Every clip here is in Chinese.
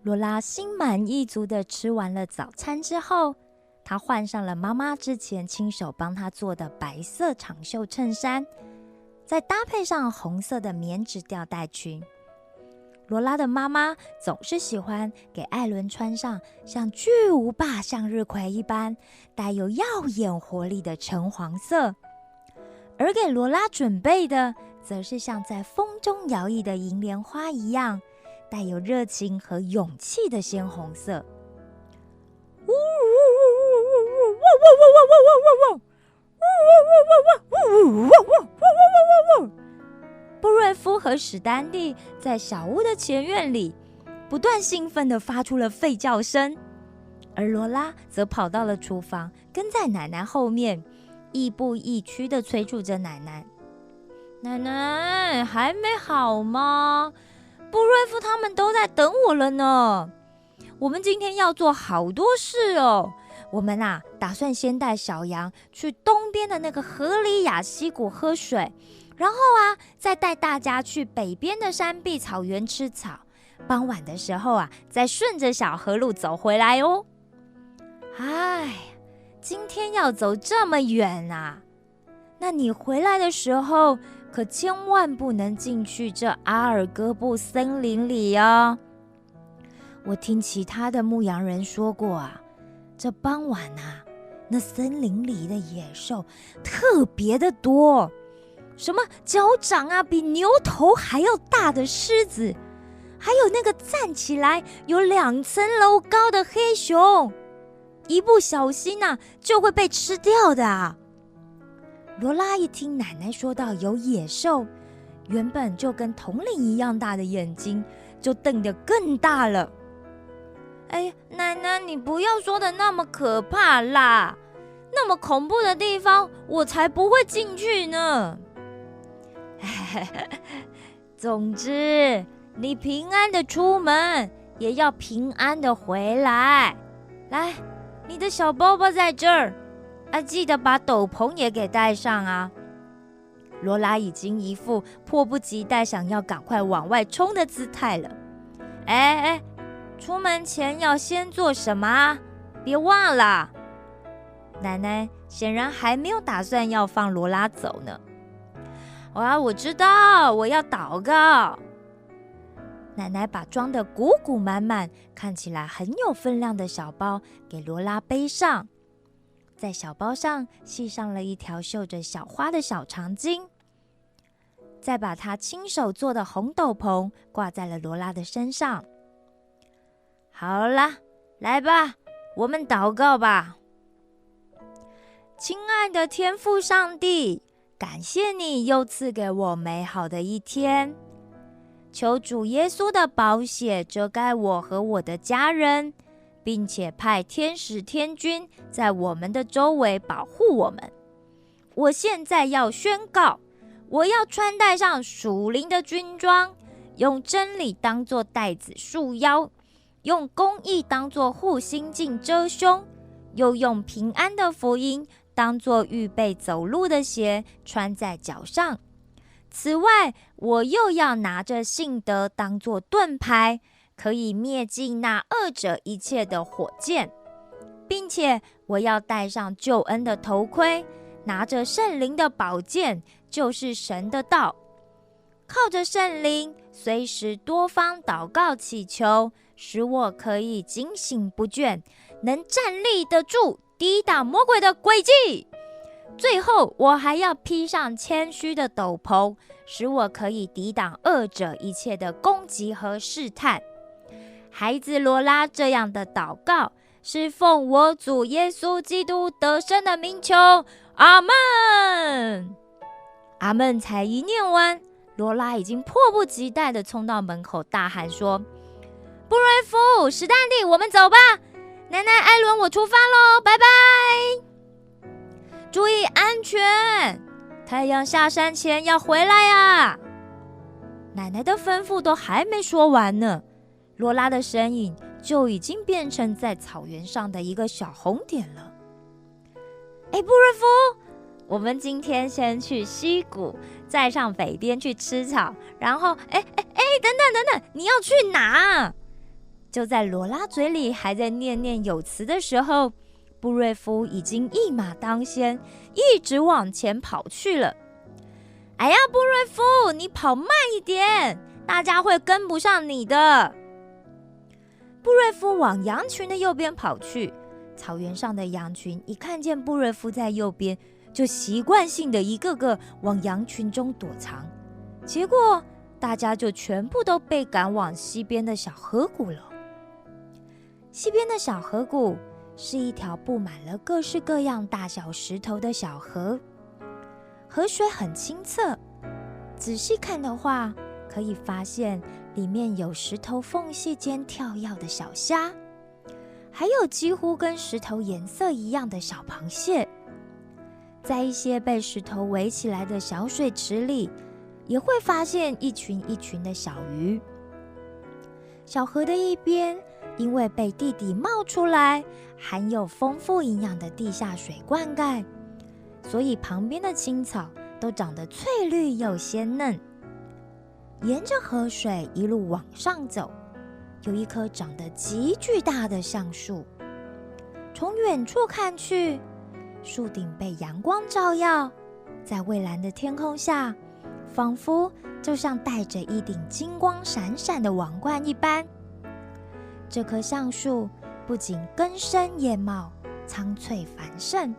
罗拉心满意足地吃完了早餐之后，她换上了妈妈之前亲手帮她做的白色长袖衬衫，再搭配上红色的棉质吊带裙。罗拉的妈妈总是喜欢给艾伦穿上像巨无霸向日葵一般带有耀眼活力的橙黄色，而给罗拉准备的则是像在风中摇曳的银莲花一样带有热情和勇气的鲜红色。布瑞夫和史丹利在小屋的前院里不断兴奋地发出了吠叫声，而罗拉则跑到了厨房，跟在奶奶后面，亦步亦趋地催促着奶奶：“奶奶，还没好吗？布瑞夫他们都在等我了呢。我们今天要做好多事哦。我们打算先带小羊去东边的那个河里亚溪谷喝水，然后再带大家去北边的山壁草原吃草。傍晚的时候再顺着小河路走回来哦。哎，今天要走这么远那你回来的时候可千万不能进去这阿尔戈布森林里哦。我听其他的牧羊人说过这傍晚那森林里的野兽特别的多，什么脚掌比牛头还要大的狮子，还有那个站起来有2层楼高的黑熊，一不小心就会被吃掉的罗拉一听奶奶说到有野兽，原本就跟铜铃一样大的眼睛就瞪得更大了。哎，奶奶，你不要说的那么可怕啦，那么恐怖的地方我才不会进去呢。总之，你平安的出门，也要平安的回来。来，你的小包包在这儿记得把斗篷也给带上罗拉已经一副迫不及待想要赶快往外冲的姿态了。出门前要先做什么别忘了。奶奶显然还没有打算要放罗拉走呢。我知道，我要祷告。奶奶把装得鼓鼓满满，看起来很有分量的小包给罗拉背上，在小包上系上了一条绣着小花的小长巾，再把她亲手做的红斗篷挂在了罗拉的身上。好啦，来吧，我们祷告吧。亲爱的天父上帝，感谢你又赐给我美好的一天，求主耶稣的宝血遮盖我和我的家人，并且派天使天军在我们的周围保护我们。我现在要宣告，我要穿戴上属灵的军装，用真理当作带子束腰，用公义当作护心镜遮胸，又用平安的福音当作预备走路的鞋穿在脚上。此外，我又要拿着信德当作盾牌，可以灭尽那恶者一切的火箭，并且我要戴上救恩的头盔，拿着圣灵的宝剑，就是神的道，靠着圣灵随时多方祷告祈求，使我可以警醒不倦，能站立得住，抵挡魔鬼的诡计。最后，我还要披上谦虚的斗篷，使我可以抵挡恶者一切的攻击和试探。孩子罗拉这样的祷告，是奉我主耶稣基督得胜的名求，阿们。阿们才一念完，罗拉已经迫不及待地冲到门口大喊说：布瑞夫、史丹利，我们走吧！奶奶、艾伦，我出发喽，拜拜！注意安全，太阳下山前要回来啊！奶奶的吩咐都还没说完呢，罗拉的身影就已经变成在草原上的一个小红点了。布瑞夫，我们今天先去溪谷，再上北边去吃草，然后等等，你要去哪？就在罗拉嘴里还在念念有词的时候，布瑞夫已经一马当先，一直往前跑去了。哎呀，布瑞夫，你跑慢一点，大家会跟不上你的。布瑞夫往羊群的右边跑去，草原上的羊群一看见布瑞夫在右边，就习惯性的一个个往羊群中躲藏，结果大家就全部都被赶往西边的小河谷了。西边的小河谷是一条布满了各式各样大小石头的小河，河水很清澈，仔细看的话，可以发现里面有石头缝隙间跳跃的小虾，还有几乎跟石头颜色一样的小螃蟹。在一些被石头围起来的小水池里，也会发现一群一群的小鱼。小河的一边，因为被地底冒出来含有丰富营养的地下水灌溉，所以旁边的青草都长得翠绿又鲜嫩。沿着河水一路往上走，有一棵长得极巨大的橡树。从远处看去，树顶被阳光照耀，在蔚蓝的天空下，仿佛就像戴着一顶金光闪闪的王冠一般。这棵橡树不仅根深叶茂，苍翠繁盛，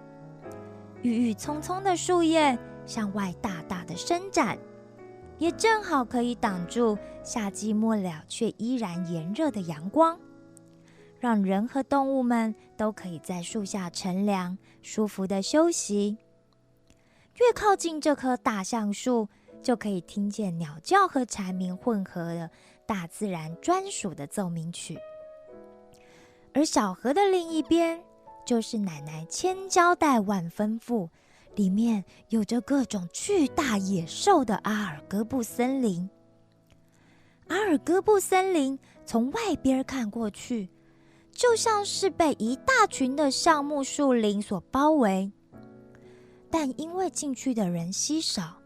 郁郁葱葱的树叶向外大大的伸展，也正好可以挡住夏季末了却依然炎热的阳光，让人和动物们都可以在树下乘凉，舒服的休息。越靠近这棵大橡树，就可以听见鸟叫和蝉鸣混合的大自然专属的奏鸣曲。而小河的另一边，就是奶奶千交代万吩咐，里面有着各种巨大野兽的阿尔戈布森林。阿尔戈布森林从外边看过去，就像是被一大群的橡木树林所包围，但因为进去的人稀少，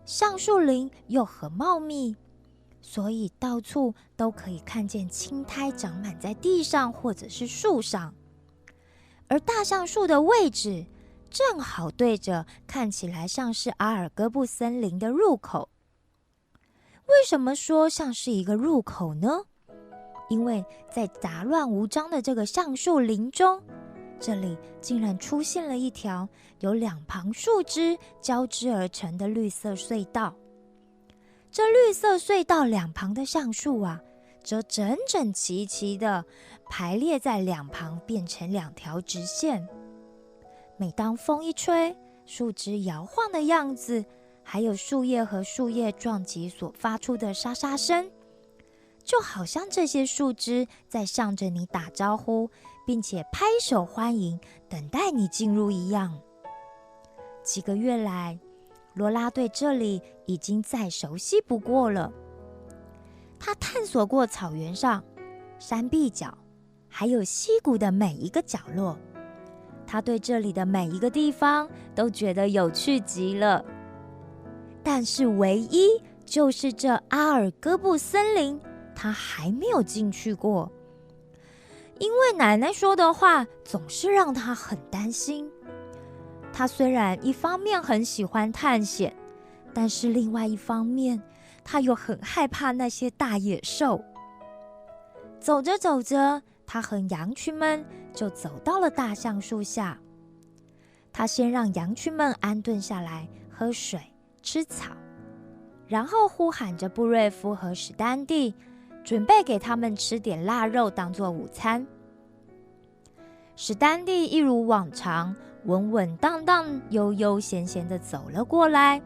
橡树林又很茂密，所以到处都可以看见青苔长满在地上或者是树上。而大橡树的位置正好对着看起来像是阿尔戈布森林的入口。为什么说像是一个入口呢？因为在杂乱无章的这个橡树林中，这里竟然出现了一条由两旁树枝交织而成的绿色隧道。这绿色隧道两旁的橡树啊，则整整齐齐地排列在两旁，变成两条直线。每当风一吹，树枝摇晃的样子，还有树叶和树叶撞击所发出的沙沙声，就好像这些树枝在向着你打招呼，并且拍手欢迎，等待你进入一样。几个月来，罗拉对这里已经再熟悉不过了。她探索过草原上、山壁角，还有溪谷的每一个角落。她对这里的每一个地方都觉得有趣极了。但是唯一就是这阿尔戈布森林，她还没有进去过。因为奶奶说的话总是让她很担心。她虽然一方面很喜欢探险，但是另外一方面，她又很害怕那些大野兽。走着走着，她和羊群们就走到了大橡树下。她先让羊群们安顿下来，喝水、吃草，然后呼喊着布瑞夫和史丹蒂，准备给他们吃点腊肉当做午餐。史丹蒂一如往常，稳稳当当、悠悠闲闲地走了过来，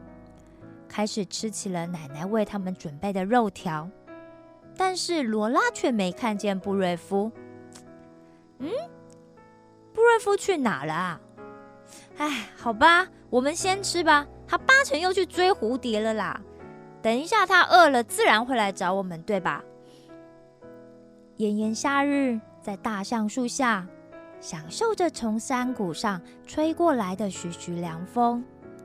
开始吃起了奶奶为他们准备的肉条。但是罗拉却没看见布瑞夫。布瑞夫去哪了啊？好吧，我们先吃吧，他八成又去追蝴蝶了啦。等一下他饿了，自然会来找我们，对吧？炎炎夏日，在大橡树下，享受着从山谷上吹过来的徐徐凉风，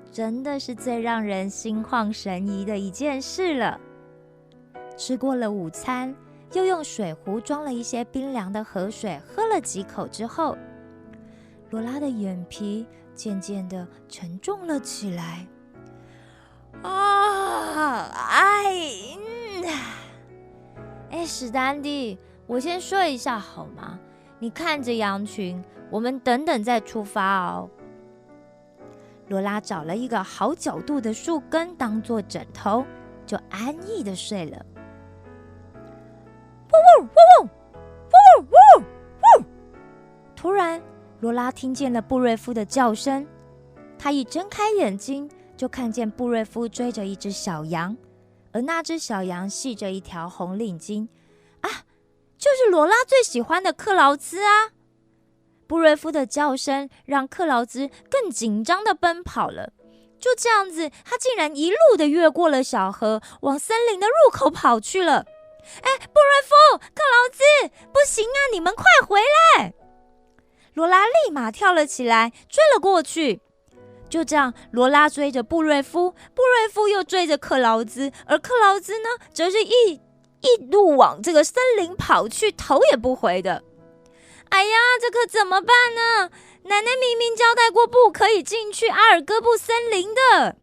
真的是最让人心旷神怡的一件事了。吃过了午餐，又用水壶装了一些冰凉的河水，喝了几口之后，罗拉的眼皮渐渐地沉重了起来。史丹利，我先睡一下好吗？你看着羊群，我们等等再出发哦。罗拉找了一个好角度的树根当做枕头，就安逸地睡了。突然，罗拉听见了布瑞夫的叫声。她一睁开眼睛，就看见布瑞夫追着一只小羊，而那只小羊系着一条红领巾。就是罗拉最喜欢的克劳兹啊！布瑞夫的叫声让克劳兹更紧张地奔跑了。就这样子，他竟然一路的越过了小河，往森林的入口跑去了。布瑞夫、克劳兹，不行啊，你们快回来！罗拉立马跳了起来，追了过去。就这样，罗拉追着布瑞夫，布瑞夫又追着克劳兹，而克劳兹呢，则是一路往这个森林跑去，头也不回的。哎呀，这可怎么办呢？奶奶明明交代过不可以进去阿尔戈布森林的。